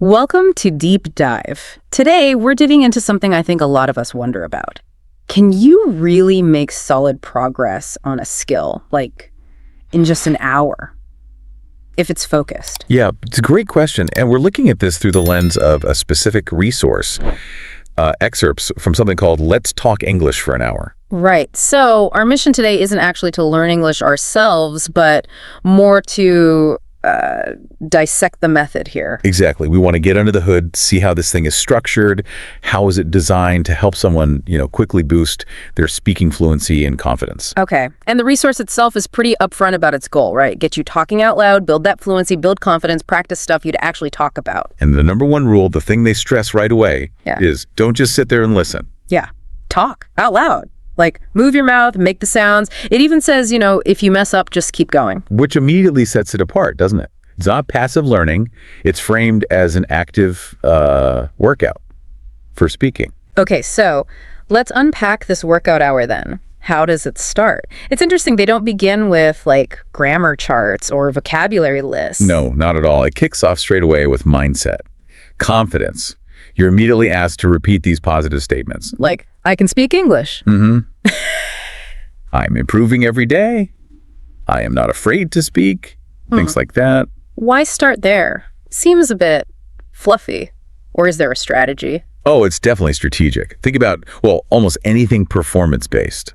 Welcome to Deep Dive. Today, we're diving into something I think a lot of us wonder about. Can you really make solid progress on a skill, like in just an hour, if it's focused? Yeah, it's a great question. And we're looking at this through the lens of a specific resource, excerpts from something called Let's Talk English for an Hour. Right. So our mission today isn't actually to learn English ourselves, but more to dissect the method here. Exactly. We want to get under the hood, see how this thing is structured, how is it designed to help someone, quickly boost their speaking fluency and confidence. Okay. And the resource itself is pretty upfront about its goal, right? Get you talking out loud, build that fluency, build confidence, practice stuff you'd actually talk about. And the number one rule, the thing they stress right away, is don't just sit there and listen. Yeah. Talk out loud. Like, move your mouth, make the sounds. It even says, if you mess up, just keep going. Which immediately sets it apart, doesn't it? It's not passive learning. It's framed as an active workout for speaking. Okay, so let's unpack this workout hour then. How does it start? It's interesting. They don't begin with, grammar charts or vocabulary lists. No, not at all. It kicks off straight away with mindset, confidence. You're immediately asked to repeat these positive statements. Like, I can speak English. I'm improving every day. I am not afraid to speak. Things like that. Why start there? Seems a bit fluffy. Or is there a strategy? Oh, it's definitely strategic. Think about, almost anything performance-based.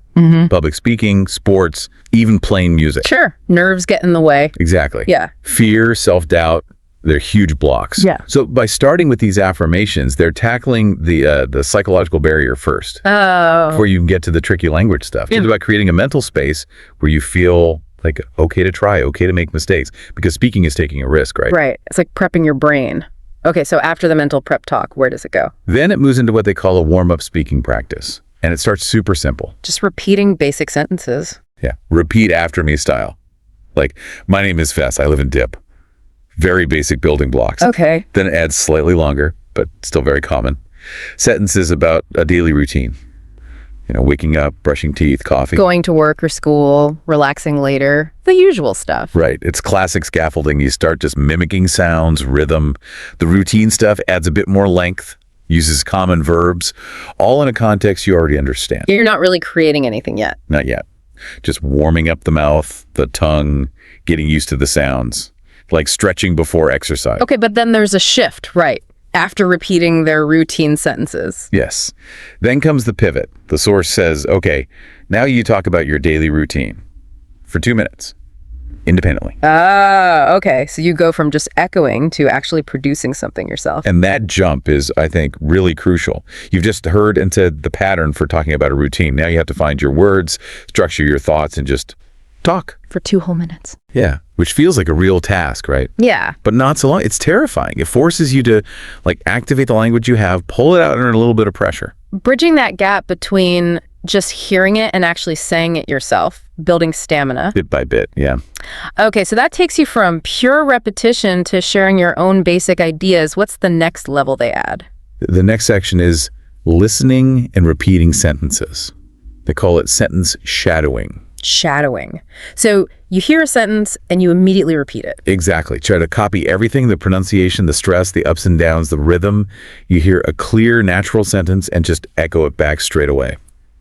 Public speaking, sports, even playing music. Sure. Nerves get in the way. Exactly. Yeah. Fear, self-doubt. They're huge blocks. Yeah. So by starting with these affirmations, they're tackling the psychological barrier first. Oh. Before you can get to the tricky language stuff. It's about creating a mental space where you feel like okay to try, okay to make mistakes, because speaking is taking a risk, right? Right. It's like prepping your brain. Okay, so after the mental prep talk, where does it go? Then it moves into what they call a warm-up speaking practice. And it starts super simple. Just repeating basic sentences. Yeah. Repeat after me style. Like, my name is Fess. I live in Dip. Very basic building blocks. Okay. Then it adds slightly longer, but still very common. Sentences about a daily routine. Waking up, brushing teeth, coffee. Going to work or school, relaxing later, the usual stuff. Right. It's classic scaffolding. You start just mimicking sounds, rhythm. The routine stuff adds a bit more length, uses common verbs, all in a context you already understand. You're not really creating anything yet. Not yet. Just warming up the mouth, the tongue, getting used to the sounds. Like stretching before exercise. Okay, but then there's a shift, right? After repeating their routine sentences. Yes. Then comes the pivot. The source says, okay, now you talk about your daily routine for 2 minutes, independently. Ah, okay. So you go from just echoing to actually producing something yourself. And that jump is, I think, really crucial. You've just heard and said the pattern for talking about a routine. Now you have to find your words, structure your thoughts, and just talk. For 2 whole minutes. Yeah, which feels like a real task, right? Yeah. But not so long. It's terrifying. It forces you to activate the language you have, pull it out under a little bit of pressure. Bridging that gap between just hearing it and actually saying it yourself, building stamina. Bit by bit, yeah. Okay, so that takes you from pure repetition to sharing your own basic ideas. What's the next level they add? The next section is listening and repeating sentences. They call it sentence shadowing. Shadowing. So you hear a sentence and you immediately repeat it. Exactly. Try to copy everything, the pronunciation, the stress, the ups and downs, the rhythm. You hear a clear, natural sentence and just echo it back straight away.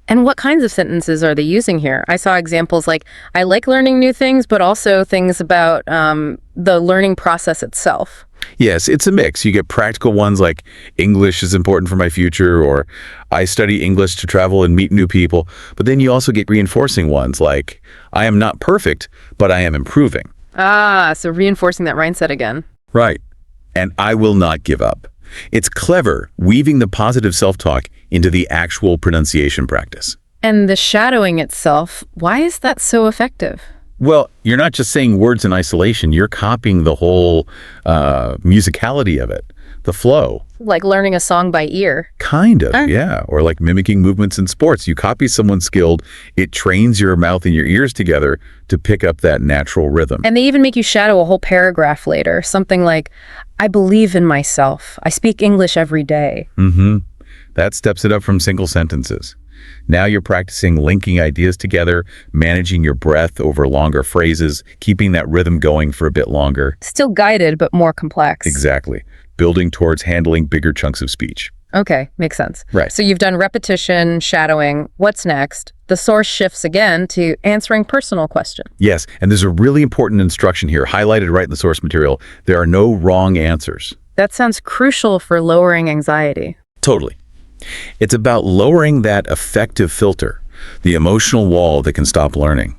And what kinds of sentences are they using here? I saw examples like, I like learning new things, but also things about the learning process itself. Yes, it's a mix. You get practical ones like English is important for my future, or I study English to travel and meet new people. But then you also get reinforcing ones like I am not perfect, but I am improving. Ah, so reinforcing that mindset again. Right. And I will not give up. It's clever weaving the positive self-talk into the actual pronunciation practice. And the shadowing itself, why is that so effective? Well, you're not just saying words in isolation. You're copying the whole musicality of it, the flow. Like learning a song by ear. Kind of, yeah. Or like mimicking movements in sports. You copy someone skilled, it trains your mouth and your ears together to pick up that natural rhythm. And they even make you shadow a whole paragraph later. Something like, I believe in myself. I speak English every day. That steps it up from single sentences. Now you're practicing linking ideas together, managing your breath over longer phrases, keeping that rhythm going for a bit longer. Still guided, but more complex. Exactly. Building towards handling bigger chunks of speech. Okay, makes sense. Right. So you've done repetition, shadowing. What's next? The source shifts again to answering personal questions. Yes, and there's a really important instruction here, highlighted right in the source material. There are no wrong answers. That sounds crucial for lowering anxiety. Totally. It's about lowering that affective filter, the emotional wall that can stop learning.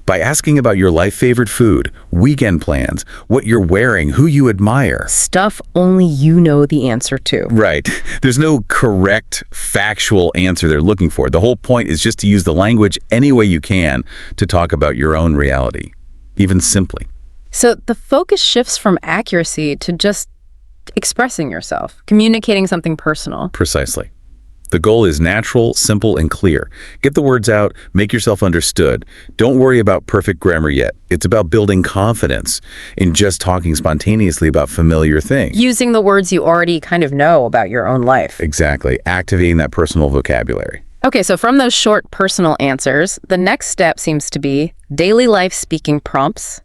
By asking about your life-favorite food, weekend plans, what you're wearing, who you admire. Stuff only you know the answer to. Right. There's no correct, factual answer they're looking for. The whole point is just to use the language any way you can to talk about your own reality, even simply. So the focus shifts from accuracy to just expressing yourself, communicating something personal. Precisely. The goal is natural, simple, and clear. Get the words out, make yourself understood. Don't worry about perfect grammar yet. It's about building confidence in just talking spontaneously about familiar things. Using the words you already kind of know about your own life. Exactly. Activating that personal vocabulary. Okay, so from those short personal answers, the next step seems to be daily life speaking prompts.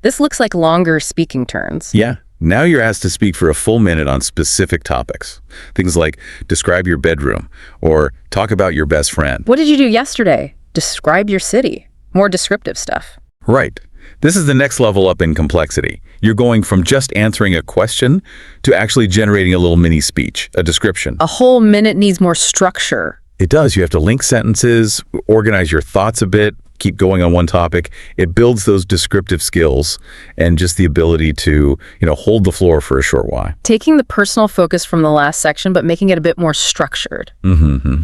This looks like longer speaking turns. Yeah. Now you're asked to speak for a full minute on specific topics. Things like describe your bedroom or talk about your best friend. What did you do yesterday? Describe your city. More descriptive stuff. Right. This is the next level up in complexity. You're going from just answering a question to actually generating a little mini speech, a description. A whole minute needs more structure. It does. You have to link sentences, organize your thoughts a bit, keep going on one topic. It builds those descriptive skills and just the ability to, hold the floor for a short while. Taking the personal focus from the last section, but making it a bit more structured. Mm-hmm.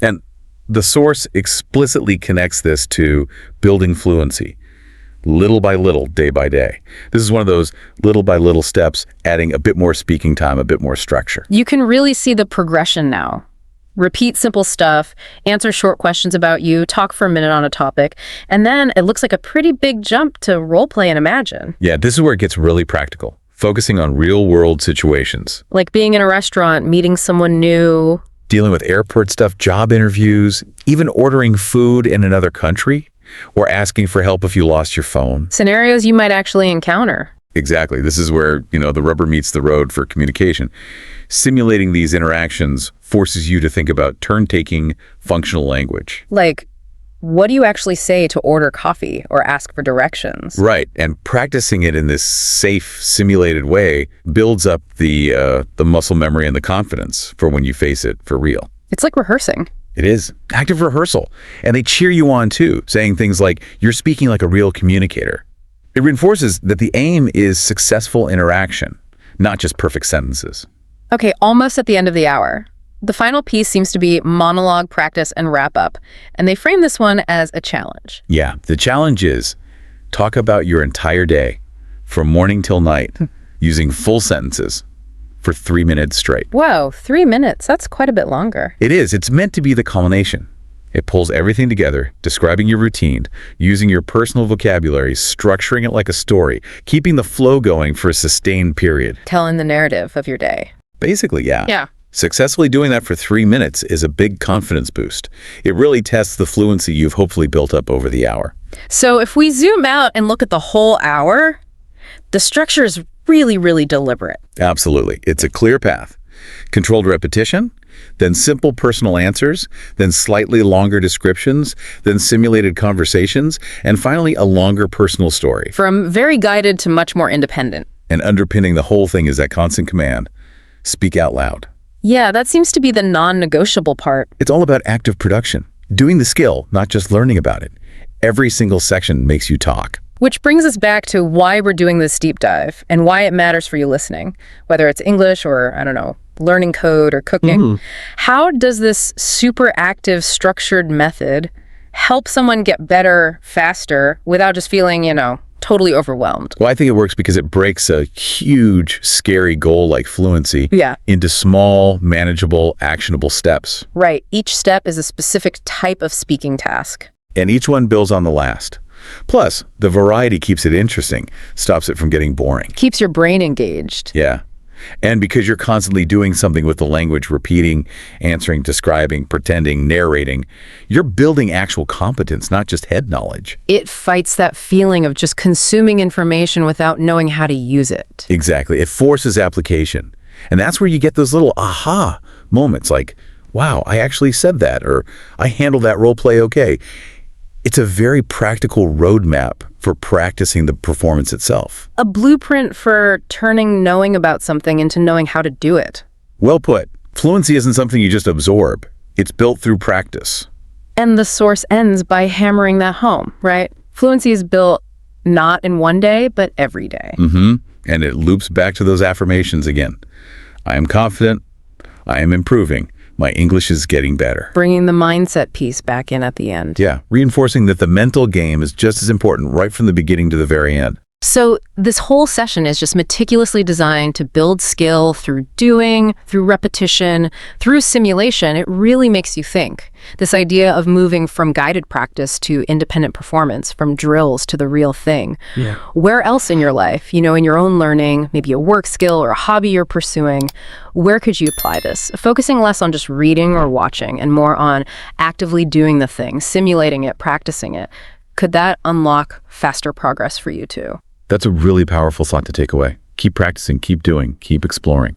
And the source explicitly connects this to building fluency, little by little, day by day. This is one of those little by little steps, adding a bit more speaking time, a bit more structure. You can really see the progression now. Repeat simple stuff, answer short questions about you, talk for a minute on a topic, and then it looks like a pretty big jump to role play and imagine. Yeah, this is where it gets really practical, focusing on real-world situations. Like being in a restaurant, meeting someone new. Dealing with airport stuff, job interviews, even ordering food in another country, or asking for help if you lost your phone. Scenarios you might actually encounter. Exactly. This is where, the rubber meets the road for communication. Simulating these interactions forces you to think about turn-taking functional language. Like, what do you actually say to order coffee or ask for directions? Right. And practicing it in this safe, simulated way builds up the muscle memory and the confidence for when you face it for real. It's like rehearsing. It is. Active rehearsal. And they cheer you on, too, saying things like, you're speaking like a real communicator. It reinforces that the aim is successful interaction, not just perfect sentences. Okay, almost at the end of the hour. The final piece seems to be monologue, practice, and wrap up. And they frame this one as a challenge. Yeah, the challenge is talk about your entire day from morning till night using full sentences for 3 minutes straight. Whoa, 3 minutes. That's quite a bit longer. It is. It's meant to be the culmination. It pulls everything together, describing your routine, using your personal vocabulary, structuring it like a story, keeping the flow going for a sustained period. Telling the narrative of your day. Basically, yeah. Yeah. Successfully doing that for 3 minutes is a big confidence boost. It really tests the fluency you've hopefully built up over the hour. So if we zoom out and look at the whole hour, the structure is really, really deliberate. Absolutely. It's a clear path. Controlled repetition, then simple personal answers, then slightly longer descriptions, then simulated conversations, and finally a longer personal story. From very guided to much more independent. And underpinning the whole thing is that constant command, speak out loud. Yeah, that seems to be the non-negotiable part. It's all about active production, doing the skill, not just learning about it. Every single section makes you talk. Which brings us back to why we're doing this deep dive and why it matters for you listening, whether it's English or, learning code or cooking. How does this super active, structured method help someone get better faster without just feeling, totally overwhelmed? Well, I think it works because it breaks a huge, scary goal like fluency Yeah. into small, manageable, actionable steps. Right. Each step is a specific type of speaking task. And each one builds on the last. Plus, the variety keeps it interesting, stops it from getting boring. Keeps your brain engaged. Yeah. And because you're constantly doing something with the language, repeating, answering, describing, pretending, narrating, you're building actual competence, not just head knowledge. It fights that feeling of just consuming information without knowing how to use it. Exactly. It forces application. And that's where you get those little aha moments like, wow, I actually said that, or I handled that role play okay. It's a very practical roadmap for practicing the performance itself. A blueprint for turning knowing about something into knowing how to do it. Well put. Fluency isn't something you just absorb. It's built through practice. And the source ends by hammering that home, right? Fluency is built not in one day, but every day. And it loops back to those affirmations again. I am confident. I am improving. My English is getting better. Bringing the mindset piece back in at the end. Yeah, reinforcing that the mental game is just as important right from the beginning to the very end. So this whole session is just meticulously designed to build skill through doing, through repetition, through simulation. It really makes you think. This idea of moving from guided practice to independent performance, from drills to the real thing. Yeah. Where else in your life, in your own learning, maybe a work skill or a hobby you're pursuing, where could you apply this? Focusing less on just reading or watching and more on actively doing the thing, simulating it, practicing it. Could that unlock faster progress for you too? That's a really powerful thought to take away. Keep practicing, keep doing, keep exploring.